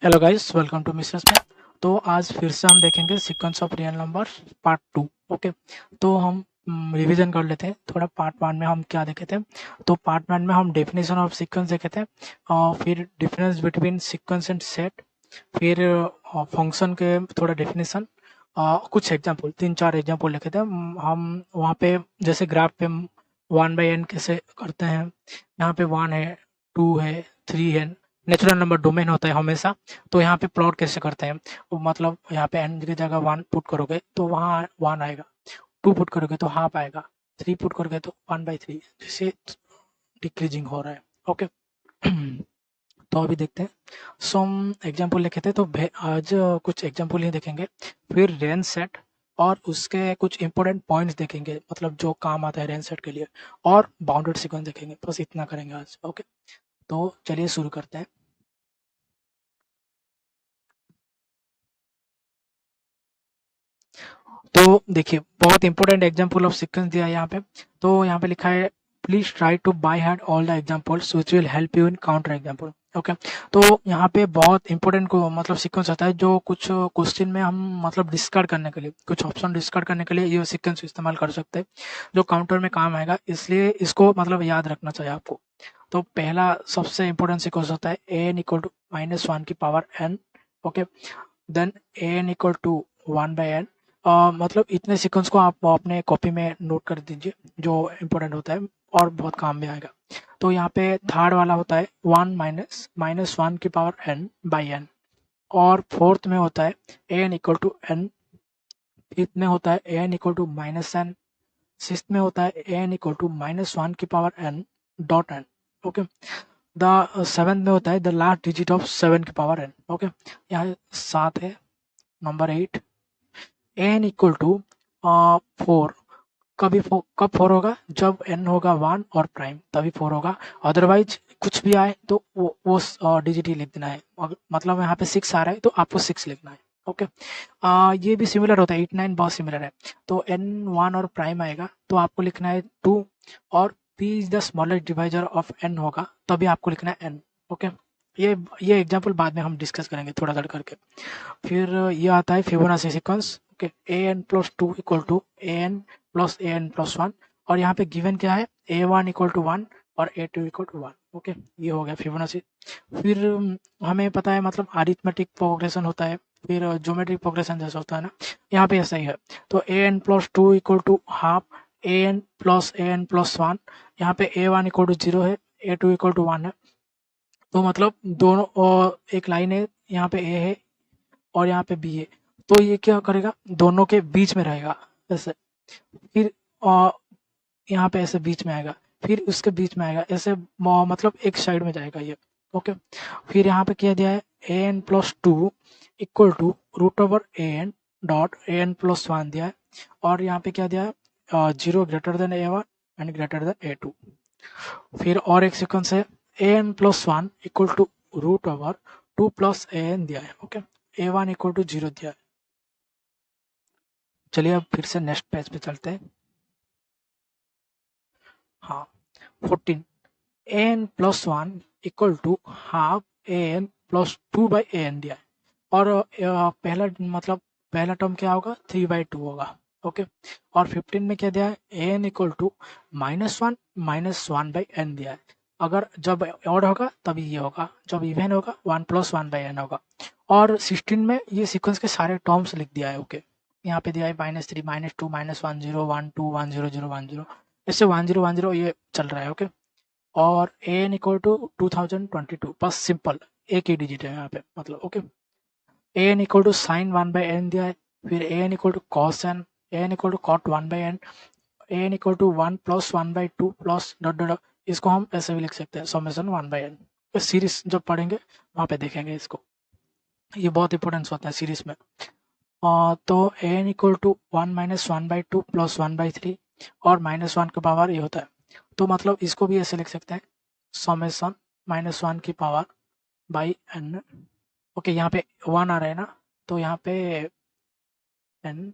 Hello guys, welcome to mister Smith. तो आज फिर से हम देखेंगे sequence of real number part 2। Okay, तो हम रिवीजन कर लेते हैं थोड़ा। पार्ट 1 में हम क्या देखे थे? तो पार्ट 1 में हम डेफिनेशन ऑफ सीक्वेंस देखे थे, और फिर difference between sequence and set, फिर फंक्शन के थोड़ा डेफिनेशन, कुछ एग्जांपल, 3-4 एग्जांपल लिखे थे हम वहाँ पे। जैसे ग्राफ पे 1/n कैसे करते हैं, यहाँ पे 1 है, 2 है, 3 है, नेचुरल नंबर डोमेन होता है हमेशा। तो यहाँ पे प्लॉट कैसे करते हैं, मतलब यहाँ पे n की जगह 1 पुट करोगे तो वहाँ 1 आएगा, 2 पुट करोगे तो हाफ आएगा, 3 पुट करोगे तो 1/3, जैसे डिक्रीजिंग हो रहा है। ओके। तो अभी देखते हैं, सो हम एग्जाम्पल लिखे थे, तो आज कुछ एग्जाम्पल ही देखेंगे, फिर रेंज सेट और उसके कुछ इंपॉर्टेंट पॉइंट्स देखेंगे, मतलब जो काम आता है रेंज सेट के लिए, और बाउंडेड सीक्वेंस देखेंगे। बस इतना करेंगे आज। ओके, तो चलिए शुरू करते हैं। तो देखिए, बहुत इंपॉर्टेंट एग्जांपल ऑफ सीक्वेंस दिया है यहाँ पे। तो यहाँ पे लिखा है, please try to by heart all the examples which will help you in counter example. Okay, तो यहाँ पे बहुत इंपॉर्टेंट को मतलब सीक्वेंस होता है, जो कुछ क्वेश्चन में हम मतलब डिस्कार्ड करने के लिए, कुछ ऑप्शन डिस्कार्ड करने के लिए ये सीक्वेंस इस्तेमाल कर सकते हैं, जो काउंटर में काम आएगा। इसलिए इसको मतलब याद रखना चाहिए आपको। तो पहला सबसे इंपॉर्टेंट सीक्वेंस होता है ए एन इक्वल टू -1 की power n। Okay, then a n equal to 1/n। मतलब इतने सीक्वेंस को आप अपने कॉपी में नोट कर दीजिए, जो इम्पोर्टेंट होता है और बहुत काम में आएगा। तो यहाँ पे थर्ड वाला होता है 1 -1 की पावर n/n, और फोर्थ में होता है a n equal to n, fifth में होता है a n equal to -n, sixth में होता है ए एन इक्वल टू -1 की power n.n। Okay, the seventh में होता है द लास्ट डिजिट ऑफ 7 की पावर n। ओके, यहाँ 7 है। Number 8, n equal to 4। कब 4 होगा? जब n होगा 1 और प्राइम, तभी 4 होगा। अदरवाइज कुछ भी आए तो वो डिजिट ही लिख देना है। मतलब यहाँ पे 6 आ रहा है तो आपको 6 लिखना है। ओके, ये भी सिमिलर होता है, 8 9 बहुत सिमिलर है। तो n 1 और प्राइम आएगा तो आपको लिखना है 2, और p is the smallest divisor of n होगा, तभी आपको लिखना है n। ओके, ये एग्जांपल बाद में हम डिस्कस करेंगे थोड़ा थोड़ा करके। फिर ये आता है Fibonacci sequence. Okay, a n plus 2 equal to a n plus a n plus 1, और यहाँ पे गिवन क्या है, A1 इक्वल टू 1 और A2 इक्वल टू 1। ओके, ये हो गया फिबोनाची। फिर हमें पता है मतलब अरिथमेटिक प्रोग्रेशन होता है, फिर ज्योमेट्रिक प्रोग्रेशन जैसा होता है ना, यहाँ पे ऐसा ही है। तो a n plus 2 equal to half a n plus 1, यहाँ पे A1 इक्वल टू 0 है, A2 इक्वल टू 1 है। तो मतलब दोनों, और एक लाइन है, यहाँ पे ए है और यहाँ पे बी है, तो ये क्या करेगा, दोनों के बीच में रहेगा ऐसे। फिर यहाँ पे ऐसे बीच में आएगा, फिर उसके बीच में आएगा ऐसे, मतलब एक साइड में जाएगा ये। ओके, फिर यहाँ पे क्या दिया है, a n plus 2 equal to root over a n dot a n plus 1 दिया है, और यहाँ पे क्या दिया है, 0 greater than A1 and greater than A2। फिर और एक सीक्वेंस है, a n plus 1 equal to root over 2 plus a n दिया है। ओके, A1 इक्वल टू 0 दिया है। चलिए अब फिर से नेक्स्ट पेज पे चलते हैं। हाँ, 14, a n plus 1 equal to half a n plus 2/an दिया है, और पहला मतलब पहला टर्म क्या होगा, 3/2 होगा। ओके, और 15 में क्या दिया है, ए एन इक्वल टू -1 दिया है। अगर जब ऑड होगा तभी ये होगा, जब इवन होगा 1 + 1/n होगा। और 16 में ये सीक्वेंस के सारे टर्म्स लिख दिया है। ओके, यहाँ पे दिया है -3 -2 -1 0 1 2 1 0 0 1 0, इससे 1 0 1 0 ये चल रहा है। ओके, और ए एन इक्वल टू 2022, बस सिंपल एक ही डिजिट है यहाँ पे मतलब। Okay, a n equal to sine 1/n दिया है, फिर a n equal to cos n, a n equal to cot 1/n, a n equal to 1 + 1/2 plus dot dot. इसको हम ऐसे भी लिख सकते हैं, समेशन 1/n। सीरीज जब पढ़ेंगे वहाँ पे देखेंगे इसको, ये बहुत इंपॉर्टेंस होता है सीरीज में। तो a n equal to 1 - 1/2 plus 1/3, और -1 का पावर ये होता है। तो मतलब इसको भी ऐसे लिख सकते हैं, समेशन -1 की पावर बाई n। ओके, यहाँ पे 1 आ रहा है ना, तो यहाँ पे n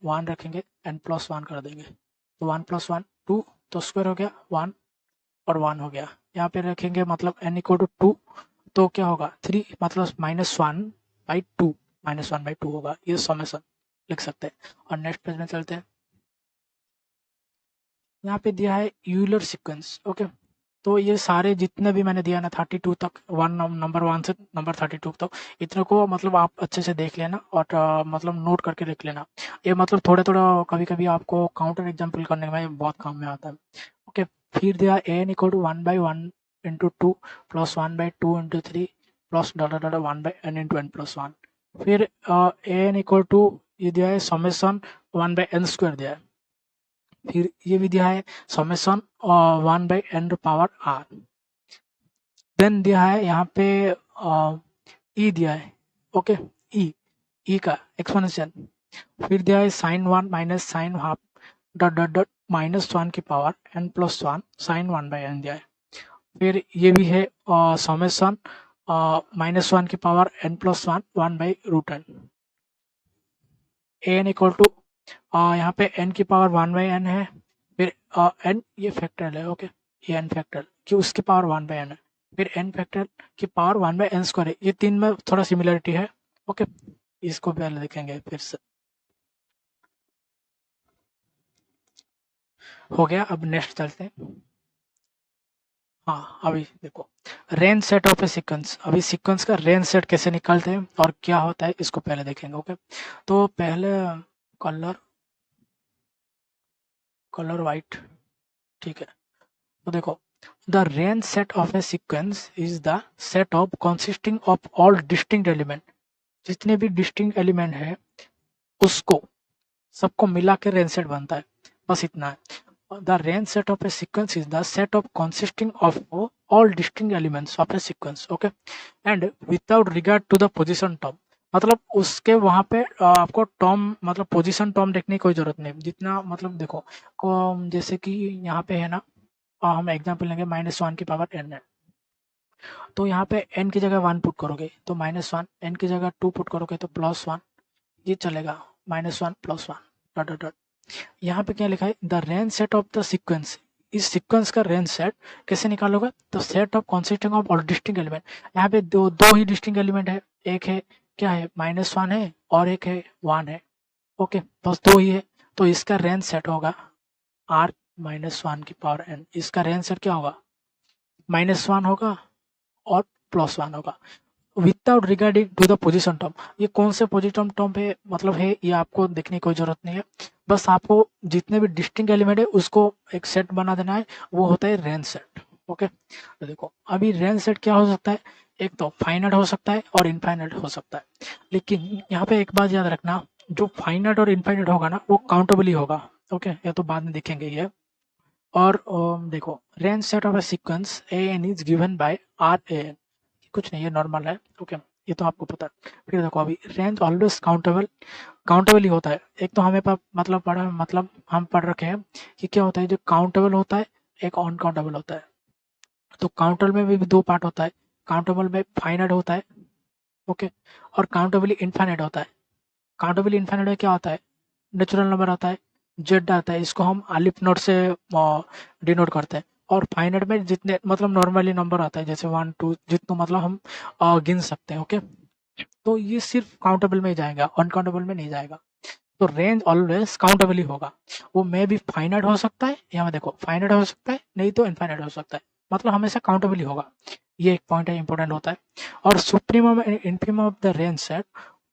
1 रखेंगे, n + 1 कर देंगे, तो 1 + 1 2, तो स्क्वायर हो गया 1 और 1 हो गया। यहाँ पे रखेंगे मतलब n इक्वल टू 2, तो क्या होगा 3 मतलब -1/2 -1/2 होगा, ये समेशन लिख सकते हैं। और नेक्स्ट पेज में चलते हैं। यहाँ पे दिया है यूलर सीक्वेंस। ओके, तो ये सारे जितने भी मैंने दिया ना 32 तक, नंबर 1 से नंबर 32 तक, इतने को मतलब आप अच्छे से देख लेना और मतलब नोट करके लिख लेना। ये मतलब थोड़ा थोड़ा कभी कभी आपको काउंटर एग्जाम्पल करने में बहुत काम में आता है। ओके, फिर दिया n equal to 1/1 × 2 plus 1/2 × 3 plus dot dot 1/n × n+1। फिर एन इक्वल टू ये दिया है समेशन 1/n² दिया है। फिर ये भी दिया है समेशन 1/n⁻r। देन दिया है यहाँ पे ई दिया है। ओके, ई का एक्सपोनेंशियल। फिर दिया है sin 1 minus sine half dot dot dot -1 की पावर n+1 sin 1/n दिया है। फिर ये भी है समेशन -1 की power n+1 1/√n। N equal to यहाँ पे n की पावर 1/n है। फिर n ये फैक्टरल है। ओके, ये n फैक्टरल कि उसकी पावर 1/n है। फिर n फैक्टरल की पावर 1/n² है। ये तीन में थोड़ा सिमिलरिटी है। ओके, इसको पहले देखेंगे फिर से। हो गया, अब नेक्स्ट चलते हैं। हाँ, अभी देखो range set of a sequence. अभी सीक्वेंस का रेंज सेट कैसे निकालते हैं और क्या होता है इसको पहले देखेंगे। ओके, तो पहले कलर कलर वाइट, ठीक है। तो देखो, the range set of a sequence is the set of consisting of all distinct element. जितने भी डिस्टिंक्ट एलिमेंट है उसको सबको मिला के रेंज सेट बनता है, बस इतना है। The range set of a sequence is the set of consisting of all distinct elements of a sequence. Okay, and without regard to the position term. मतलब उसके वहां पे आपको टर्म मतलब पोजीशन टर्म देखने की कोई जरूरत नहीं। जितना मतलब देखो जैसे कि यहाँ पे है ना, हम एग्जाम्पल लेंगे -1 की पावर n है। तो यहाँ पे n की जगह 1 पुट करोगे तो -1, n की जगह 2 पुट करोगे तो +1, ये चलेगा -1 +1 डॉट डॉट डॉट। यहाँ पे क्या लिखा है, the range set of the sequence. इस सीक्वेंस का रेंज सेट कैसे निकालोगे, तो set of consisting of all distinct element. यहाँ पे दो ही डिस्टिंक्ट एलिमेंट है, एक है क्या है -1 है और एक है 1 है। ओके, बस दो ही है। तो इसका रेंज सेट होगा r -1 की पावर n। इसका रेंज सेट क्या होगा, -1 होगा और +1 होगा without regarding to the position term. ये कौन से पोजीशन टर्म पे मतलब है ये आपको देखने की कोई जरूरत नहीं है। बस आपको जितने भी डिस्टिंक्ट एलिमेंट है उसको एक सेट बना देना है, वो होता है रेंज सेट। ओके, तो देखो अभी रेंज सेट क्या हो सकता है, एक तो फाइनाइट हो सकता है और इनफाइनाइट हो सकता है। लेकिन यहाँ पे एक बात याद रखना, जो फाइनाइट और इनफाइनाइट होगा ना वो काउंटेबल ही होगा। ओके, ये तो बाद में देखेंगे ये। और देखो range set of a sequence a n is given by r a n. कुछ नहीं, ये नॉर्मल है। ओके, ये तो आपको पता है। फिर देखो अभी रेंज ऑलवेज काउंटेबल ही होता है। एक तो हमें मतलब पढ़ा मतलब हम पढ़ रखे हैं कि क्या होता है, जो काउंटेबल होता है एक अनकाउंटेबल होता है। तो काउंटेबल में भी दो पार्ट होता है, काउंटेबल में फाइनाइट होता है। ओके, और काउंटेबली इनफाइनाइट होता है। काउंटेबली इनफाइनाइट में क्या होता है, नेचुरल नंबर आता है, जेड आता है, इसको हम अलिफ नोट से डिनोट करते हैं। और फाइनाइट में जितने मतलब नॉर्मली नंबर आता है जैसे 1 2 जितना मतलब हम गिन सकते हैं। ओके, तो ये सिर्फ काउंटेबल में ही जाएगा, अनकाउंटेबल में नहीं जाएगा। तो रेंज ऑलवेज काउंटेबल ही होगा। वो मे भी फाइनाइट हो सकता है, यहाँ देखो फाइनाइट हो सकता है नहीं तो इनफाइनाइट हो सकता है, मतलब हमेशा काउंटेबल ही होगा। ये एक पॉइंट है, इंपॉर्टेंट होता है। और supremum and infimum of the range set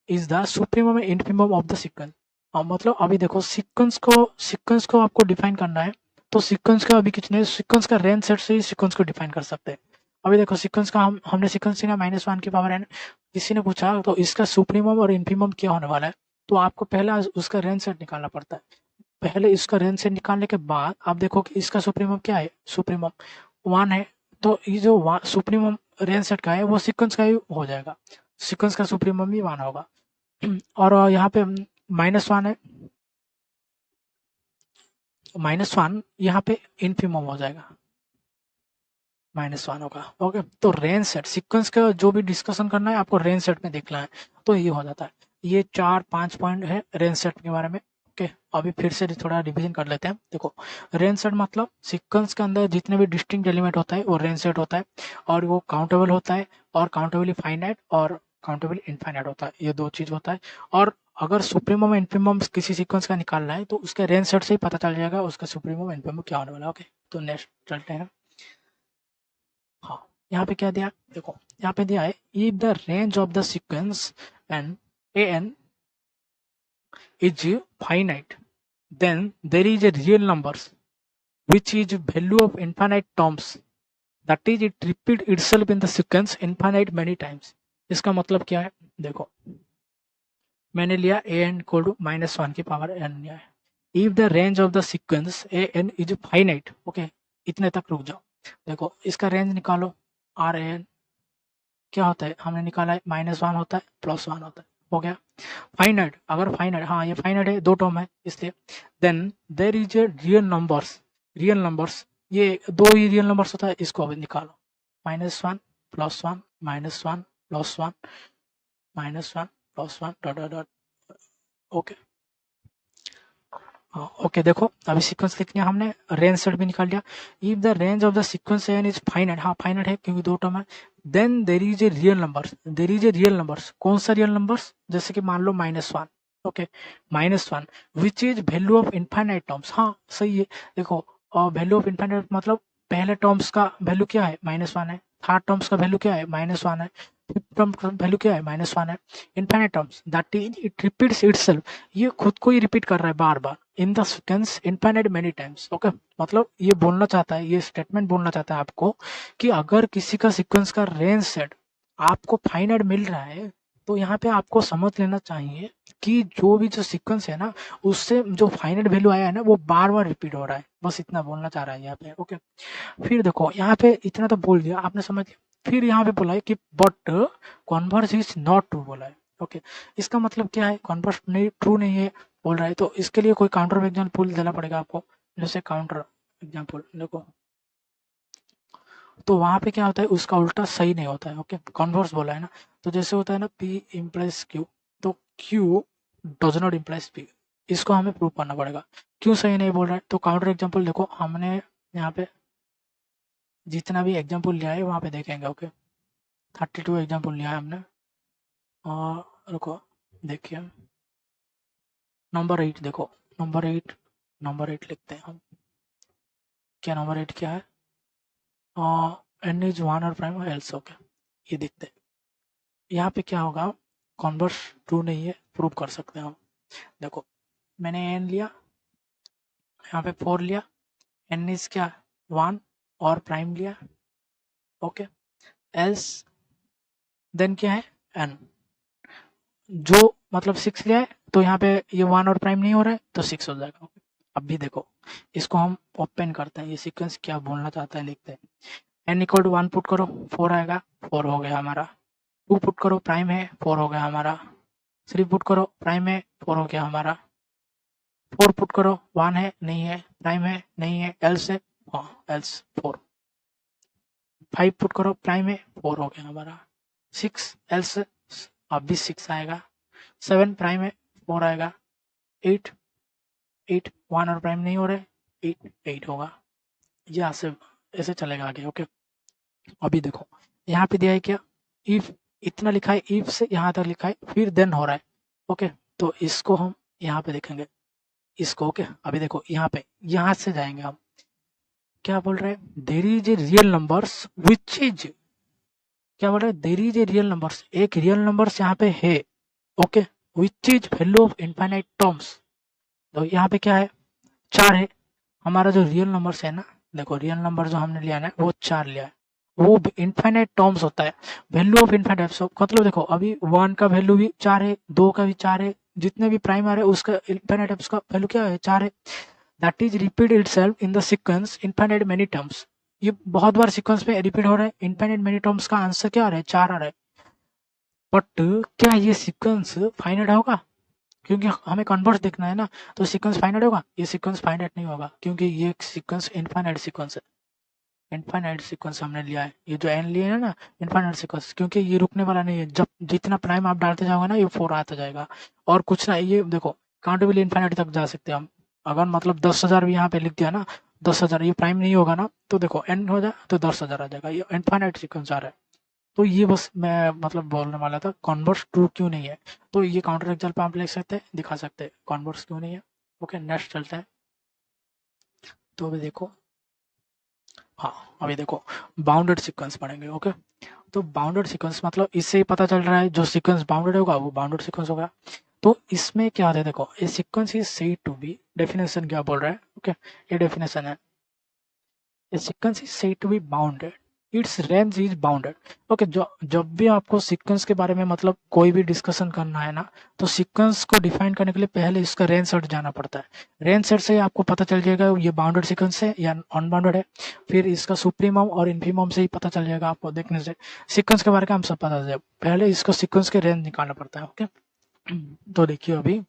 is the supremum and infimum of the sequence. मतलब अभी देखो सीक्वेंस को आपको डिफाइन करना है, तो सीक्वेंस का अभी कुछ नहीं, सीक्वेंस का रेंज सेट से ही सीक्वेंस को डिफाइन कर सकते हैं। अभी देखो सीक्वेंस का हमने सीक्वेंस लिखा -1 की पावर n। किसी ने पूछा तो इसका सुप्रीमम और इन्फीमम क्या होने वाला है, तो आपको पहले उसका रेंज सेट निकालना पड़ता है। पहले इसका रेंज सेट निकालने के बाद आप देखो कि इसका सुप्रीमम क्या है, सुप्रीमम 1 है। तो ये जो सुप्रीमम रेंज सेट का है वो सीक्वेंस का ही हो जाएगा, सीक्वेंस का सुप्रीमम ही 1 होगा। और यहाँ पे -1 है, -1 यहाँ पे इनफीमम हो जाएगा, -1 होगा। ओके, तो रेंज सेट सीक्वेंस का जो भी डिस्कशन करना है आपको रेंज सेट में देखना है, तो ये हो जाता है। ये 4-5 पॉइंट है रेंज सेट के बारे में। ओके, अभी फिर से थोड़ा रिवीजन कर लेते हैं। देखो, रेंज सेट मतलब सीक्वेंस के अंदर जितने भी डिस्टिंक्ट एलिमेंट होता है वो रेंज सेट होता है, और वो काउंटेबल होता है, और काउंटेबली फाइनाइट और काउंटेबल इनफाइनाइट होता है, ये दो चीज होता है। और अगर सुप्रीमम इन्फिमम किसी सीक्वेंस का निकालना है तो उसके रेंज सेट से ही पता चल जाएगा उसका सुप्रीमम इन्फिमम क्या होने वाला है। ओके, तो नेक्स्ट चलते हैं। हाँ, यहाँ पे क्या दिया, देखो यहाँ पे दिया है if the range of the sequence n a n is finite, then there is a real numbers which is value of infinite terms, that is it repeat itself in the sequence infinite many times। इसका मतलब क्या है, देखो मैंने लिया a n equal to -1 की power n लिया है। If the range of the sequence a n is finite, okay इतने तक रुक जाओ। देखो इसका रेंज निकालो, r a n क्या होता है, हमने निकाला है -1 होता है +1 होता है, हो गया। फाइनाइट, अगर फाइनाइट, हाँ ये फाइनाइट है, दो टर्म है इसलिए, then there is a real numbers, real numbers ये दो ही रियल नंबर्स होता है, इसको अभी निकालो, -1 +1 -1 +1 -1 +1 डॉट डॉट डॉट। ओके, हाँ ओके, देखो अभी सीक्वेंस लिख लिया हमने, रेंज सेट भी निकाल लिया। If the range of the sequence n is finite, हाँ फाइनाइट है क्योंकि दो टर्म है, then there is a real number, there is a real numbers, कौन सा रियल नंबर्स, जैसे कि मान लो -1, okay -1 which is value of infinite terms, हाँ सही है। देखो वैल्यू ऑफ इनफाइनाइट मतलब पहले टर्म्स का वैल्यू क्या है, -1 है, थर्ड टर्म्स का वैल्यू क्या है, -1 है, फिफ्थ टर्म का वैल्यू क्या है, -1 है। Infinite terms that is it repeats itself, ये खुद को ही रिपीट कर रहा है बार बार, in the seconds infinite many times. Okay, मतलब ये बोलना चाहता है, ये स्टेटमेंट बोलना चाहता है आपको कि अगर किसी का सीक्वेंस का रेंज सेट आपको फाइनाइट मिल रहा है तो यहाँ पे आपको समझ लेना चाहिए कि जो भी जो सीक्वेंस है ना उससे जो फाइनाइट वैल्यू आया है ना वो बार बार रिपीट हो रहा है, बस इतना बोलना चाह रहा है यहाँ पे। ओके, फिर देखो यहाँ पे इतना तो बोल दिया आपने, समझ लिया। फिर यहाँ पे बोला है कि but converse is not true बोला है। ओके, इसका मतलब क्या है, कॉन्वर्स नहीं, ट्रू नहीं है बोल रहा है, तो इसके लिए कोई काउंटर एग्जाम्पल देना पड़ेगा आपको। जैसे काउंटर एग्जाम्पल देखो, तो वहां पे क्या होता है, उसका उल्टा सही नहीं होता है। ओके, कॉन्वर्स बोला है ना, तो जैसे होता है ना P इम्प्लाइज Q, तो Q does not implies P, इसको हमें प्रूव करना पड़ेगा। क्यों सही नहीं बोल रहा है, तो काउंटर एग्जाम्पल देखो, हमने यहाँ पे जितना भी एग्जाम्पल लिया है वहाँ पे देखेंगे। ओके, 32 एग्जाम्पल लिया है हमने, और रुको देखिए नंबर 8, देखो नंबर 8 लिखते हैं हम, क्या नंबर 8 क्या है, n इज 1 और प्राइम एल्स। ओके, ये देखते हैं यहाँ पे क्या होगा, कॉन्वर्स ट्रू नहीं है, प्रूव कर सकते हैं हम। देखो मैंने n लिया, यहाँ पे 4 लिया, n इज क्या 1 और प्राइम लिया, ओके, एल्स देन क्या है n, जो मतलब 6 लिया है, तो यहाँ पे ये 1 और प्राइम नहीं हो रहा है तो 6 हो जाएगा। अब भी देखो इसको हम ओपन करते हैं, ये सीक्वेंस क्या बोलना चाहता है लिखते हैं। n इक्वल टू 1 पुट करो 4 आएगा, 4 हो गया हमारा। 2 पुट करो प्राइम है, 4 हो गया हमारा। 3 पुट करो प्राइम है, 4 हो गया हमारा। 4 पुट करो 1 है नहीं है, प्राइम है नहीं है, एल्स है, हाँ एल्स 4। 5 पुट करो प्राइम है, 4 हो गया हमारा। 6 एल्स, अब भी 6 आएगा। 7 प्राइम है, 4 आएगा। 8 1 और प्राइम नहीं हो रहे, 8 होगा। ये ऐसे चलेगा आगे। ओके, अभी देखो यहाँ पे दिया है क्या, इफ इतना लिखा है, इफ से यहाँ तक लिखा है, फिर देन हो रहा है। ओके, तो इसको हम यहाँ पे देखेंगे इसको। ओके, अभी देखो यहाँ से जाएंगे हम, क्या बोल रहे हैं, देर is a real numbers which is, क्या बोल रहे हैं, देर इज ए रियल नंबर्स, एक रियल नंबर्स यहाँ पे है। Okay, which is value of infinite terms, तो यहाँ पे क्या है, 4 है हमारा जो रियल नंबर्स है ना। देखो रियल नंबर जो हमने लिया ना वो 4 लिया है, वो इनफाइनाइट टर्म्स होता है, वैल्यू ऑफ इनफाइनाइट। सो मतलब देखो अभी 1 का वैल्यू भी 4 है, 2 का भी 4 है, जितने भी प्राइम आ रहे हैं उसका इनफाइनाइट उसका वैल्यू क्या है, 4 है। That is repeat itself in the sequence infinite many terms, ये बहुत बार सीक्वेंस में रिपीट हो रहा है। इनफाइनाइट मेनी टर्म्स का आंसर क्या आ रहा है, 4 आ रहा है। बट क्या ये सीक्वेंस फाइनाइट होगा, क्योंकि हमें कन्वर्स देखना है ना, तो सीक्वेंस फाइनाइट होगा, ये सीक्वेंस फाइनाइट नहीं होगा क्योंकि ये सीक्वेंस इनफाइनाइट सीक्वेंस है। इनफाइनाइट सीक्वेंस हमने लिया है, ये जो एन लिए है ना इनफाइनाइट सीक्वेंस, क्योंकि ये रुकने वाला नहीं है, जब जितना प्राइम आप डालते जाओगे ना ये 4 आता जाएगा, और कुछ ना। ये देखो काउंटेबल इन्फिनिटी तक जा सकते हैं हम। अगर मतलब 10,000 भी यहाँ पे लिख दिया ना, 10,000 ये प्राइम नहीं होगा ना, तो देखो n हो जाए तो 10,000 आ जाएगा, ये इनफाइनाइट सीक्वेंस आ रहा है। तो ये बस मैं मतलब बोलने वाला था, कॉन्वर्स ट्रू क्यों नहीं है। तो ये काउंटर एग्जाम्पल आप लिख सकते हैं, दिखा सकते हैं कॉन्वर्स क्यों नहीं है। ओके, नेक्स्ट चलते हैं। तो अभी देखो, हाँ अभी देखो बाउंडेड सीक्वेंस पढ़ेंगे। ओके, तो बाउंडेड सीक्वेंस मतलब इससे ही पता चल रहा है जो सीक्वेंस बाउंडेड होगा वो बाउंडेड सीक्वेंस होगा। तो इसमें क्या है, देखो a sequence is said to be, definition क्या बोल रहा है। ओके, ये डेफिनेशन है, a sequence is said to be bounded, it's range is bounded. Okay, जो जब भी आपको सीक्वेंस के बारे में मतलब कोई भी डिस्कशन करना है ना, तो सीक्वेंस को डिफाइन करने के लिए पहले इसका रेंज सेट जाना पड़ता है। रेंज सेट से आपको पता चल जाएगा ये बाउंडेड सीक्वेंस है या अनबाउंडेड है। फिर इसका सुप्रीमम और इन्फीमम से ही पता चल जाएगा आपको देखने से। सीक्वेंस के बारे में हम सब पता चल जाए, पहले इसको सीक्वेंस के रेंज निकालना पड़ता है। ओके, तो देखिए अभी,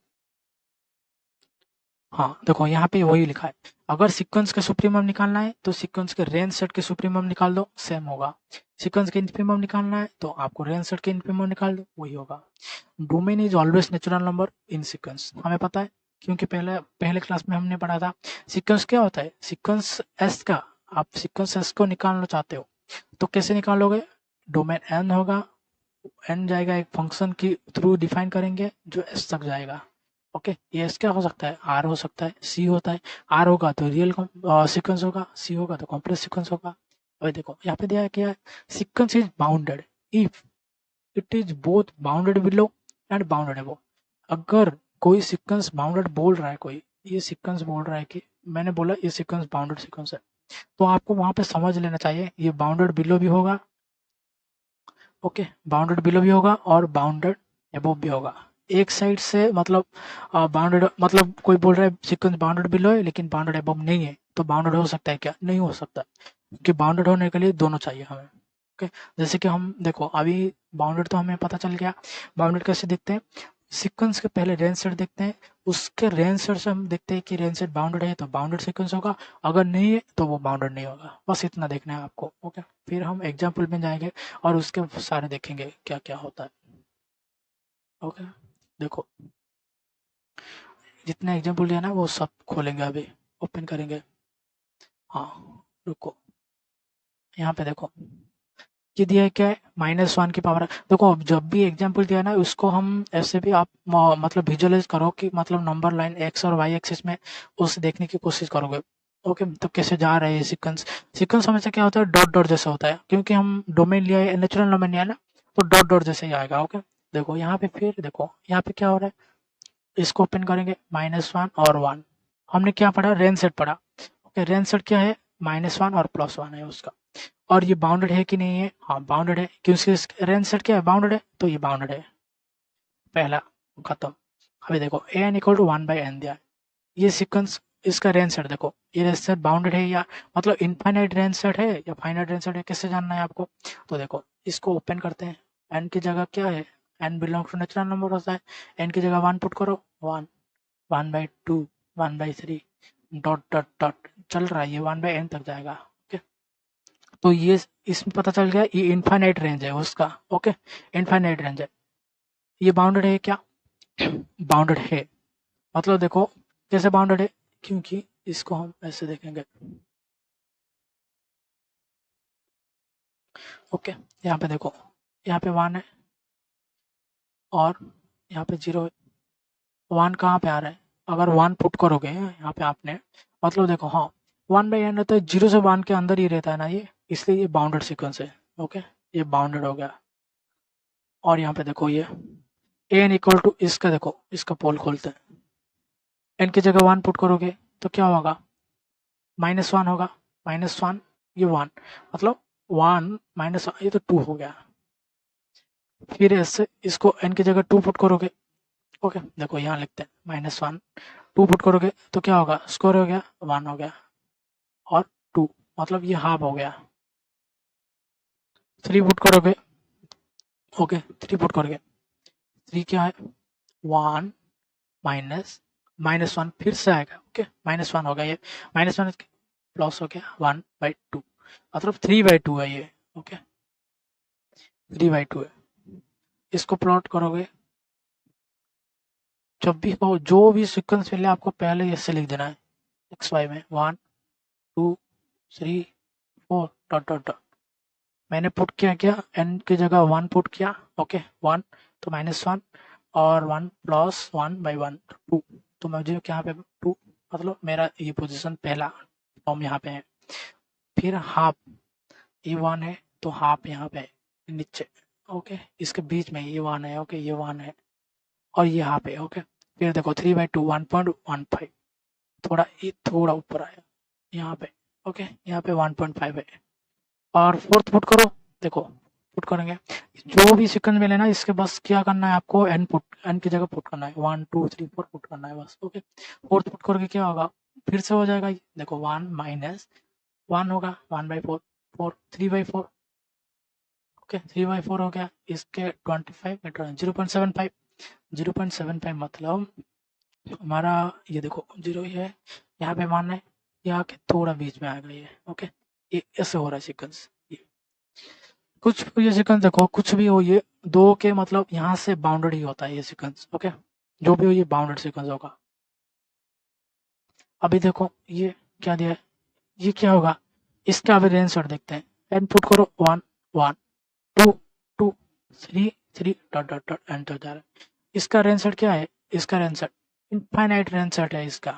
हाँ देखो यहाँ पे वही लिखा है, अगर सीक्वेंस के सुप्रीमम निकालना है तो सीक्वेंस के रेंज सेट के सुप्रीमम निकाल दो, सेम होगा। सीक्वेंस के इन्फीमम निकालना है तो आपको रेंज सेट के इन्फीमम निकाल दो, वही होगा। Domain is always natural number in sequence, हमें पता है क्योंकि पहले पहले क्लास में हमने पढ़ा था। सीक्वेंस क्या होता है, सीक्वेंस एस का, आप सीक्वेंस एस को निकालना चाहते हो तो कैसे निकालोगे, डोमेन एन होगा, एन जाएगा एक फंक्शन की थ्रू डिफाइन करेंगे जो एस तक जाएगा। ओके, ये एस क्या हो सकता है, आर हो सकता है, सी होता है। आर होगा तो रियल सीक्वेंस होगा, सी होगा तो कॉम्प्लेक्स सीक्वेंस होगा। अभी देखो यहाँ पे दिया है क्या है, sequence is bounded if it is both bounded below and bounded above. अगर कोई सीक्वेंस बाउंडेड बोल रहा है, कोई ये सीक्वेंस बोल रहा है कि मैंने बोला ये सीक्वेंस बाउंडेड सीक्वेंस है, तो आपको वहां पे समझ लेना चाहिए ये बाउंडेड बिलो भी होगा। ओके, बाउंडेड बिलो भी होगा और बाउंडेड अबव भी होगा। एक साइड से मतलब बाउंडेड मतलब कोई बोल रहा है सीक्वेंस बाउंडेड बिलो है लेकिन बाउंडेड अबव नहीं है, तो बाउंडेड हो सकता है क्या, नहीं हो सकता, क्योंकि बाउंडेड होने के लिए दोनों चाहिए हमें। ओके, जैसे कि हम देखो अभी बाउंडेड तो हमें पता चल गया, बाउंडेड कैसे दिखते हैं, सीक्वेंस के पहले रेंज सेट देखते हैं, उसके रेंज सेट से हम देखते हैं कि रेंज सेट बाउंडेड है तो बाउंडेड सीक्वेंस होगा, अगर नहीं है तो वो बाउंडेड नहीं होगा। बस इतना देखना है आपको। ओके, फिर हम एग्जाम्पल में जाएंगे और उसके सारे देखेंगे क्या क्या होता है। ओके, देखो जितने एग्जाम्पल दिया ना वो सब खोलेंगे अभी, ओपन करेंगे। हाँ रुको, यहाँ पे देखो ये दिया है क्या है, -1 की पावर। देखो अब जब भी एग्जाम्पल दिया है ना उसको हम ऐसे भी आप मतलब विजुअलाइज करो कि मतलब नंबर लाइन एक्स और वाई एक्सिस में उसे देखने की कोशिश करोगे। ओके, तो कैसे जा रहे हैं सीक्वेंस, सीक्वेंस हमेशा क्या होता है डॉट डॉट जैसा होता है, क्योंकि हम डोमेन लिया है नेचुरल नंबर लिया है ना, तो डॉट डॉट जैसे ही आएगा। ओके, देखो यहाँ पे, फिर देखो यहाँ पे क्या हो रहा है, इसको ओपन करेंगे -1 और 1, हमने क्या पढ़ा, रेंज सेट पढ़ा। ओके, रेंज सेट क्या है, -1 और +1 है उसका, और ये बाउंडेड है कि नहीं है, हाँ बाउंडेड है, क्योंकि रेंज सेट क्या है, बाउंडेड है, तो ये बाउंडेड है, पहला खत्म। अभी देखो एन इक्वल टू 1/n दिया है, ये सीक्वेंस इसका रेंज सेट देखो, ये रेंज सेट बाउंडेड है या मतलब इनफाइनाइट रेंज सेट है या फाइनाइट रेंज सेट है, कैसे जानना है आपको। तो देखो इसको ओपन करते हैं, एन की जगह क्या है, n belong to natural number होता है, एन की जगह 1 पुट करो, 1, 1/2, 1/3, डॉट डॉट डॉट चल रहा है, ये 1/n तक जाएगा। ओके, तो ये इसमें पता चल गया ये इनफाइनाइट रेंज है उसका। ओके, इनफाइनाइट रेंज है, ये बाउंडेड है क्या, बाउंडेड है। मतलब देखो कैसे बाउंडेड है, क्योंकि इसको हम ऐसे देखेंगे। ओके, यहाँ पे देखो, यहाँ पे 1 है और यहाँ पे 0 है, 1 कहाँ पे आ रहा है, अगर 1 पुट करोगे यहाँ पे आपने, मतलब देखो हाँ 1/n रहता है, 0 से 1 के अंदर ही रहता है ना ये, इसलिए ये बाउंडेड सीक्वेंस है। ओके, ये बाउंडेड हो गया। और यहाँ पे देखो ये एन इक्वल टू, इसका देखो इसका पोल खोलते हैं, एन की जगह 1 पुट करोगे तो क्या होगा, -1 होगा, -1 ये 1, मतलब 1 -1 ये तो 2 हो गया। फिर ऐसे इसको एन की जगह 2 पुट करोगे। ओके, देखो यहाँ लिखते हैं -1, 2 पुट करोगे तो क्या होगा, स्क्वायर हो गया, 1 हो गया और 2, मतलब ये हाफ हो गया। 3 पुट करोगे, ओके 3 पुट करोगे, 3 क्या है, 1 माइनस -1 फिर से आएगा। ओके, -1 हो गया, ये -1 प्लस हो गया 1/2, मतलब 3/2 है ये। ओके, 3/2 है, इसको प्लॉट करोगे जब भी हो जो भी सीक्वेंस मिले आपको पहले इससे लिख देना है एक्स वाई में 1 2 3 4 डॉट डॉट डॉट। मैंने पुट किया क्या एन की जगह 1 पुट किया, ओके 1 तो -1 और 1 प्लस 1 बाई 1 2, तो मुझे क्या पे 2 मतलब मेरा ये पोजीशन पहला फॉर्म यहाँ पे है। फिर हाफ ये 1 है तो हाफ यहाँ पे है नीचे, ओके इसके बीच में ये 1 है, ओके ये 1 है और ये हाफ है, ओके। फिर देखो 3/2 1.15, थोड़ा ये थोड़ा ऊपर आया यहाँ पे, ओके यहाँ पे 1.5 है और फोर्थ पुट करो। देखो पुट करेंगे जो भी सीक्वेंस मिले ना इसके बस क्या करना है आपको एन की जगह पुट करना है 1 2 3 4 पुट करना है बस, ओके। फोर्थ पुट करके क्या होगा फिर से हो जाएगा ये देखो 1 माइनस 1 होगा 1/4 4 3/4, ओके 3/4 हो गया इसके 25 मीटर 0.75 0.75 मतलब हमारा ये देखो 0 ही है यहाँ पे 1 है यहाँ के थोड़ा बीच में आएगा ये, ओके ये ऐसे हो रहा है सीक्वेंस। ये कुछ ये सीक्वेंस देखो कुछ भी हो ये दो के मतलब यहाँ से बाउंडेड ही होता है ये सीक्वेंस, ओके जो भी हो ये बाउंडेड सीक्वेंस होगा। अभी देखो ये क्या दिया है ये क्या होगा इसका अभी रेंज शॉट देखते हैं। एन पुट करो 1 1 2 2 3 3 डॉट डॉट डॉट एंटर जा रहा है। इसका रेंज शॉट क्या है इसका range shot infinite range shot है इसका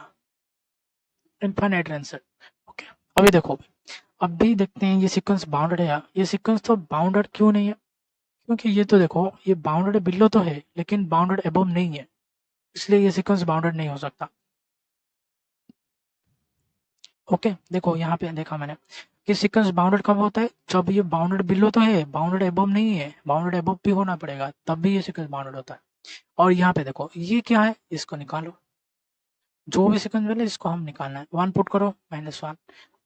इनफाइनाइट रेंज शॉट, ओके। अभी देखो अभी देखते हैं ये सीक्वेंस बाउंडेड है या ये सीक्वेंस तो बाउंडेड क्यों नहीं है क्योंकि ये तो देखो ये बाउंडेड बिलो तो है लेकिन बाउंडेड अबव नहीं है इसलिए ये सीक्वेंस बाउंडेड नहीं हो सकता, ओके। देखो यहाँ पे देखा मैंने कि सीक्वेंस बाउंडेड कब होता है जब ये बाउंडेड बिलो तो है बाउंडेड अबव नहीं है, बाउंडेड अबव भी होना पड़ेगा तब भी ये सीक्वेंस बाउंडेड होता है। और यहाँ पे देखो ये क्या है इसको निकालो जो भी सीक्वेंस मिले इसको हम निकालना है 1 पुट करो -1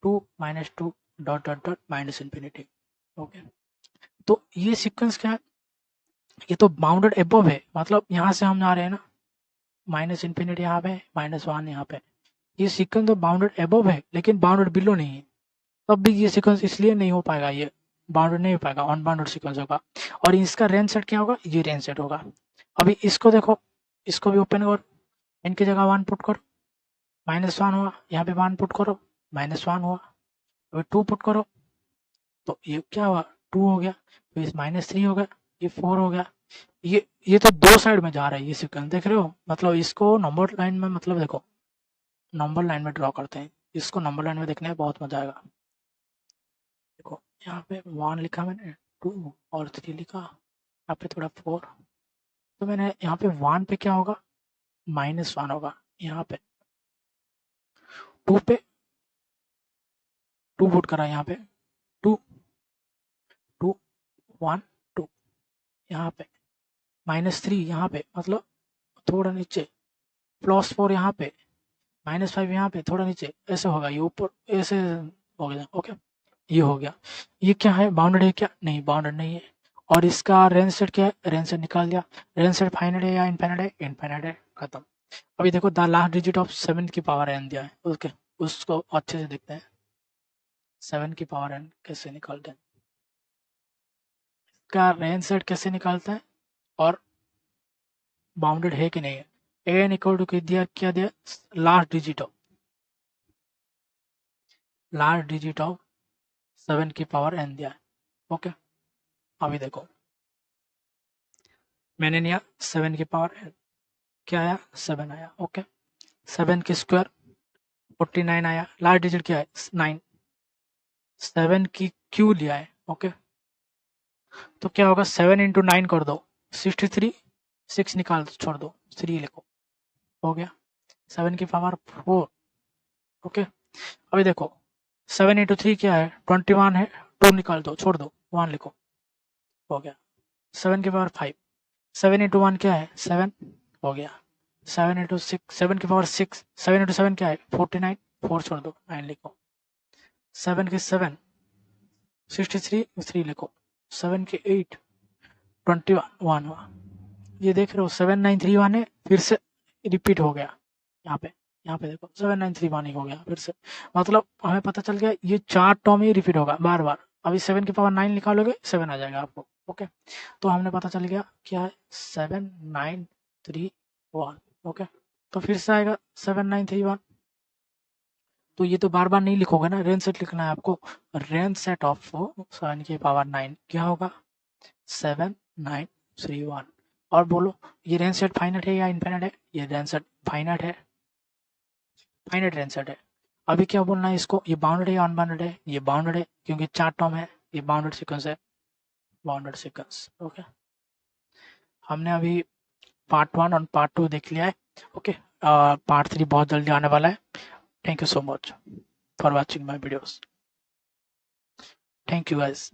2 -2 dot dot dot minus infinity, okay. तो ये सीक्वेंस क्या है ये तो बाउंडेड अबव है मतलब यहाँ से हम जा रहे हैं ना माइनस इन्फिनिटी यहाँ पे -1 यहाँ पे ये सीक्वेंस तो बाउंडेड अबव है लेकिन बाउंडेड बिलो नहीं है तब भी ये सीक्वेंस इसलिए नहीं हो पाएगा ये बाउंडेड नहीं हो पाएगा अनबाउंडेड सीक्वेंस होगा। और इसका रेंज सेट क्या होगा ये रेंज सेट होगा। अभी इसको देखो इसको भी ओपन कर इनकी जगह 1 पुट करो -1 हुआ यहाँ पे 1 पुट करो -1 हुआ अभी 2 पुट करो तो ये क्या हुआ 2 हो गया फिर -3 हो गया ये 4 हो गया ये तो दो साइड में जा रहा है ये सीक्वेंस देख रहे हो मतलब इसको नंबर लाइन में मतलब देखो नंबर लाइन में ड्रॉ करते हैं इसको नंबर लाइन में देखने में बहुत मजा आएगा। देखो यहाँ पे 1 लिखा मैंने 2 और 3 लिखा यहाँ पे थोड़ा 4 तो मैंने यहाँ पे 1 पे क्या होगा -1 होगा यहाँ पे 2 पे 2 पुट करा यहाँ पे 2 2 1 2 यहाँ पे -3 यहाँ पे मतलब थोड़ा नीचे +4 यहाँ पे -5 यहाँ पे थोड़ा नीचे ऐसे होगा ये ऊपर ऐसे हो गया, ओके ये हो गया। ये क्या है बाउंडेड है क्या नहीं बाउंडेड नहीं है। और इसका रेंज सेट क्या है रेंज सेट निकाल दिया रेंज सेट फाइनाइट है या इनफाइनाइट है इनफाइनाइट है खत्म। अभी देखो द लास्ट डिजिट ऑफ 7 की पावर एन दिया है ओके उसको अच्छे से देखते हैं 7 की पावर एन कैसे निकालते हैं इसका रेंज सेट कैसे निकालते हैं और बाउंडेड है कि नहीं है। एन इक्वल टू दिया क्या दिया लास्ट डिजिट ऑफ 7 की पावर एन दिया है, ओके। अभी देखो मैंने लिया 7 की पावर एन क्या आया 7 आया, ओके। 7 की स्क्वायर 49 आया लास्ट डिजिट क्या है 9 7 की क्यू लिया है, ओके। तो क्या होगा 7 इंटू 9 कर दो 63 6 निकाल छोड़ दो 3 लिखो हो गया 7 की पावर 4, ओके। अभी देखो 7 इंटू 3 क्या है 21 है 2 निकाल दो छोड़ दो 1 लिखो हो गया 7 की पावर 5 7 इंटू 1 क्या है 7 हो गया 7 इंटू 6 7 की पावर 6 7 इंटू 7 क्या है 49 4 छोड़ दो 9 लिखो 7 की 7 63 3 लिखो 7 की 8 21 हुआ ये देख रहे हो 7931 है फिर से रिपीट हो गया यहाँ पे देखो 7931 ही हो गया फिर से मतलब हमें पता चल गया ये 4 टर्म ही रिपीट होगा बार बार। अभी 7 की पावर 9 निकालोगे 7 आ जाएगा आपको, ओके। तो हमने पता चल गया क्या है 7931 ओके, तो फिर से आएगा 7931। तो ये तो बार बार नहीं लिखोगे ना, रेंज सेट लिखना है आपको। रेंज सेट ऑफ 7 की पावर 9 क्या होगा, 7931। और बोलो ये रेंज सेट फाइनाइट है या इनफाइनाइट है, ये रेंज सेट फाइनाइट है, फाइनाइट रेंज सेट है। अभी क्या बोलना है इसको, ये बाउंडेड है या अनबाउंडेड है, ये बाउंडेड है क्योंकि 4 टर्म है, ये बाउंडेड सीक्वेंस है, बाउंडेड सीक्वेंस। ओके, हमने अभी पार्ट 1 और पार्ट 2 देख लिया है। ओके, पार्ट 3 बहुत जल्दी आने वाला है। Thank you so much for watching my videos. Thank you guys.